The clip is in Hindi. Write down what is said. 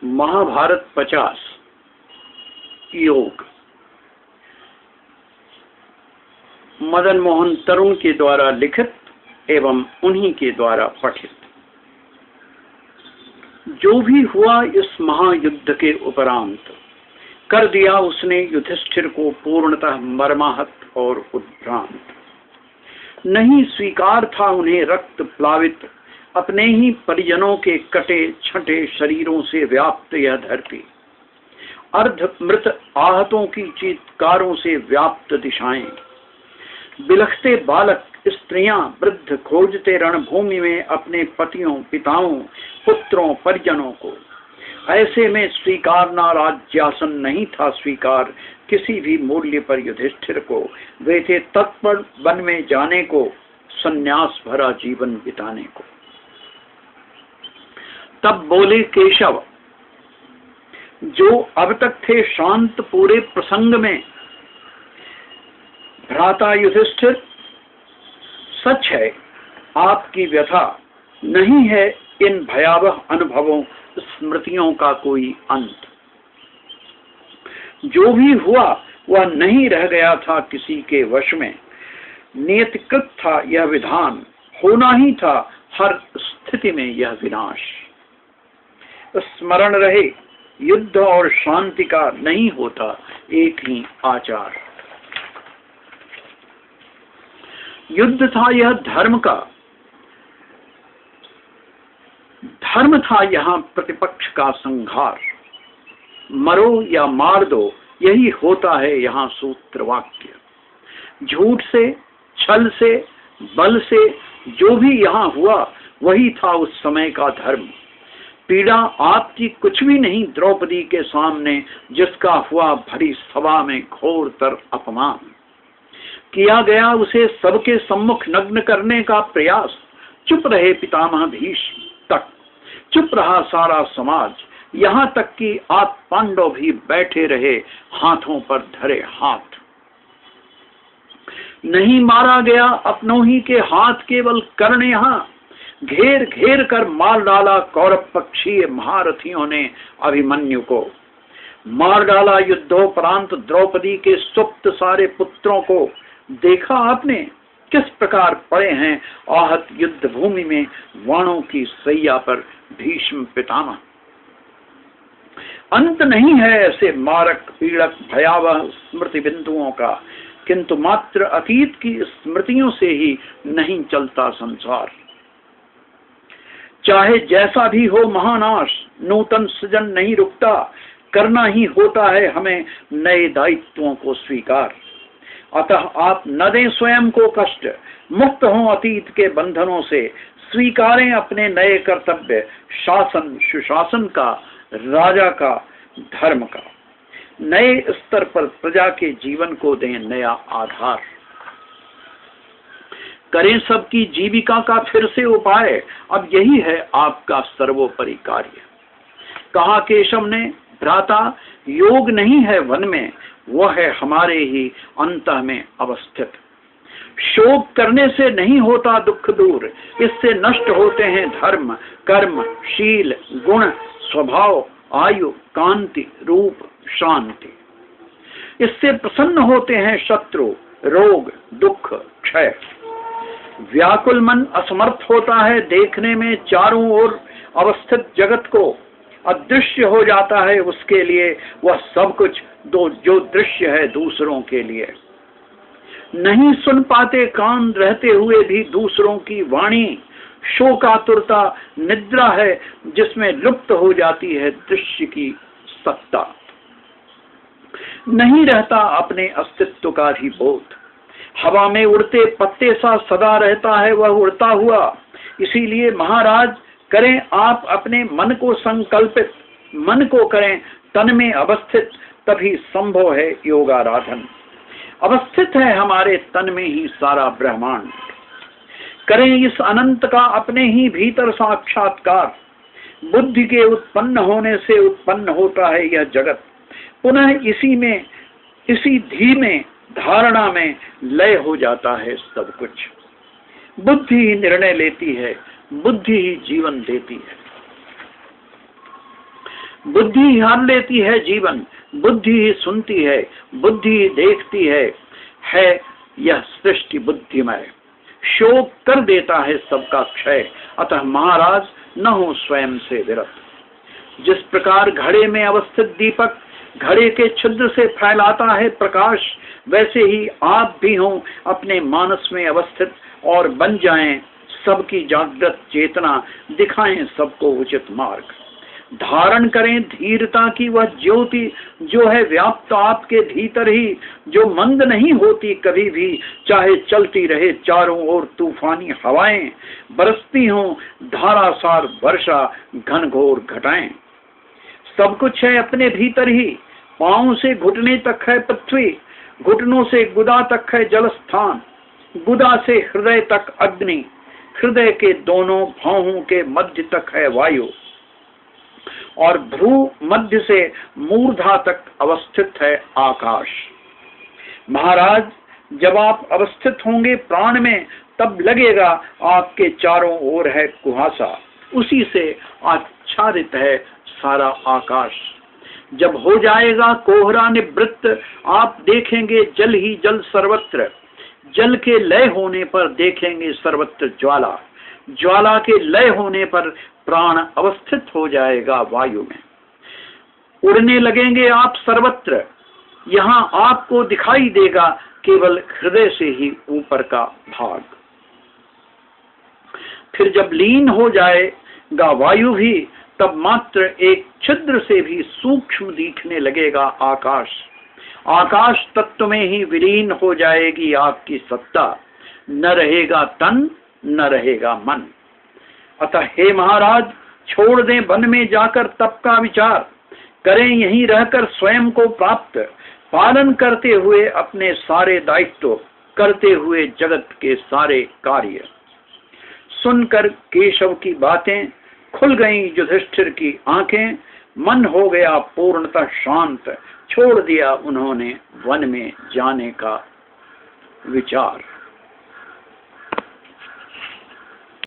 महाभारत 50 योग मदन मोहन तरुण के द्वारा लिखित एवं उन्हीं के द्वारा पठित। जो भी हुआ इस महायुद्ध के उपरांत कर दिया उसने युधिष्ठिर को पूर्णतः मर्माहत और उद्भ्रांत। नहीं स्वीकार था उन्हें रक्त प्लावित अपने ही परिजनों के कटे छटे शरीरों से व्याप्त यह धरती, अर्ध मृत आहतों की चीत्कारों से व्याप्त दिशाएं, बिलखते बालक स्त्रियां वृद्ध खोजते रणभूमि में अपने पतियों पिताओं पुत्रों परिजनों को। ऐसे में स्वीकारना राज्यासन नहीं था स्वीकार किसी भी मूल्य पर युधिष्ठिर को। वे थे तत्पर वन में जाने को, संन्यास भरा जीवन बिताने को। तब बोले केशव, जो अब तक थे शांत पूरे प्रसंग में, भ्राता युधिष्ठिर सच है आपकी व्यथा, नहीं है इन भयावह अनुभवों स्मृतियों का कोई अंत। जो भी हुआ वह नहीं रह गया था किसी के वश में, नियतिकृत था यह विधान, होना ही था हर स्थिति में यह विनाश। स्मरण रहे युद्ध और शांति का नहीं होता एक ही आचार। युद्ध था यह धर्म का, धर्म था यहाँ प्रतिपक्ष का संहार। मरो या मार दो यही होता है यहाँ सूत्र वाक्य। झूठ से छल से बल से जो भी यहाँ हुआ वही था उस समय का धर्म। पीड़ा आपकी कुछ भी नहीं द्रौपदी के सामने, जिसका हुआ भरी सभा में घोरतर अपमान। किया गया उसे सबके सम्मुख नग्न करने का प्रयास। चुप रहे पितामह भीष्म तक, चुप रहा सारा समाज, यहाँ तक कि आप पांडव भी बैठे रहे हाथों पर धरे हाथ। नहीं मारा गया अपनों ही के हाथ केवल कर्ण, यहाँ घेर घेर कर मार डाला कौरव पक्षीय महारथियों ने अभिमन्यु को। मार डाला युद्धोपरांत द्रौपदी के सुप्त सारे पुत्रों को। देखा आपने किस प्रकार पड़े हैं आहत युद्ध भूमि में वाणों की सैया पर भीष्म पितामह। अंत नहीं है ऐसे मारक पीड़क भयावह स्मृति बिंदुओं का, किंतु मात्र अतीत की स्मृतियों से ही नहीं चलता संसार। चाहे जैसा भी हो महानाश, नूतन सृजन नहीं रुकता, करना ही होता है हमें नए दायित्वों को स्वीकार। अतः आप न दें स्वयं को कष्ट, मुक्त हों अतीत के बंधनों से, स्वीकारें अपने नए कर्तव्य, शासन सुशासन का, राजा का, धर्म का। नए स्तर पर प्रजा के जीवन को दें नया आधार। करें सबकी जीविका का फिर से उपाय, अब यही है आपका सर्वोपरि कार्य। कहा केशव ने, भ्राता योग नहीं है वन में, वह है हमारे ही अंतः में अवस्थित। शोक करने से नहीं होता दुख दूर, इससे नष्ट होते हैं धर्म कर्म शील गुण स्वभाव आयु कांति रूप शांति। इससे प्रसन्न होते हैं शत्रु रोग दुख क्षय। व्याकुल मन असमर्थ होता है देखने में चारों ओर अवस्थित जगत को। अदृश्य हो जाता है उसके लिए वह सब कुछ जो दृश्य है दूसरों के लिए। नहीं सुन पाते कान रहते हुए भी दूसरों की वाणी। शोकातुरता निद्रा है जिसमें लुप्त हो जाती है दृश्य की सत्ता। नहीं रहता अपने अस्तित्व का भी बोध। हवा में उड़ते पत्ते सा सदा रहता है वह उड़ता हुआ। इसीलिए महाराज करें आप अपने मन को संकल्पित, मन को करें तन में अवस्थित, तभी संभव है योगाराधन। अवस्थित है हमारे तन में ही सारा ब्रह्मांड। करें इस अनंत का अपने ही भीतर साक्षात्कार। बुद्धि के उत्पन्न होने से उत्पन्न होता है यह जगत। पुनः इसी में इसी धीमे धारणा में लय हो जाता है सब कुछ। बुद्धि ही निर्णय लेती है, बुद्धि ही जीवन देती है। बुद्धि ही हर लेती है जीवन, बुद्धि ही सुनती है, बुद्धि ही देखती है यह सृष्टि बुद्धिमय। शोक कर देता है सबका क्षय, अतः महाराज न हो स्वयं से विरत। जिस प्रकार घड़े में अवस्थित दीपक घड़े के छिद्र से फैलाता है प्रकाश, वैसे ही आप भी हों अपने मानस में अवस्थित और बन जाएं सबकी जागृत चेतना, दिखाएं सबको उचित मार्ग। धारण करें धीरता की वह ज्योति जो है व्याप्त आपके भीतर ही, जो मंद नहीं होती कभी भी, चाहे चलती रहे चारों ओर तूफानी हवाएं, बरसती हों धारासार वर्षा घनघोर घटाएं। सब कुछ है अपने भीतर ही, पांव से घुटने तक है पृथ्वी, घुटनों से गुदा तक है जल स्थान, गुदा से हृदय तक अग्नि, हृदय के दोनों भौहों के मध्य तक है वायु, और भ्रू मध्य से मूर्धा तक अवस्थित है आकाश। महाराज जब आप अवस्थित होंगे प्राण में, तब लगेगा आपके चारों ओर है कुहासा, उसी से आच्छादित है सारा आकाश। जब हो जाएगा कोहरा निवृत्त, आप देखेंगे जल ही जल सर्वत्र, जल के लय होने पर देखेंगे सर्वत्र ज्वाला, ज्वाला के लय होने पर प्राण अवस्थित हो जाएगा वायु में। उड़ने लगेंगे आप सर्वत्र, यहाँ आपको दिखाई देगा केवल हृदय से ही ऊपर का भाग। फिर जब लीन हो जाएगा वायु भी, तब मात्र एक छिद्र से भी सूक्ष्म दिखने लगेगा आकाश। आकाश तत्व में ही विलीन हो जाएगी आपकी सत्ता, न रहेगा तन न रहेगा मन। अतः हे महाराज, छोड़ दें वन में जाकर तप का विचार, करें यहीं रहकर स्वयं को प्राप्त, पालन करते हुए अपने सारे दायित्व, करते हुए जगत के सारे कार्य। सुनकर केशव की बातें खुल गईं युधिष्ठिर की आंखें, मन हो गया पूर्णतः शांत, छोड़ दिया उन्होंने वन में जाने का विचार।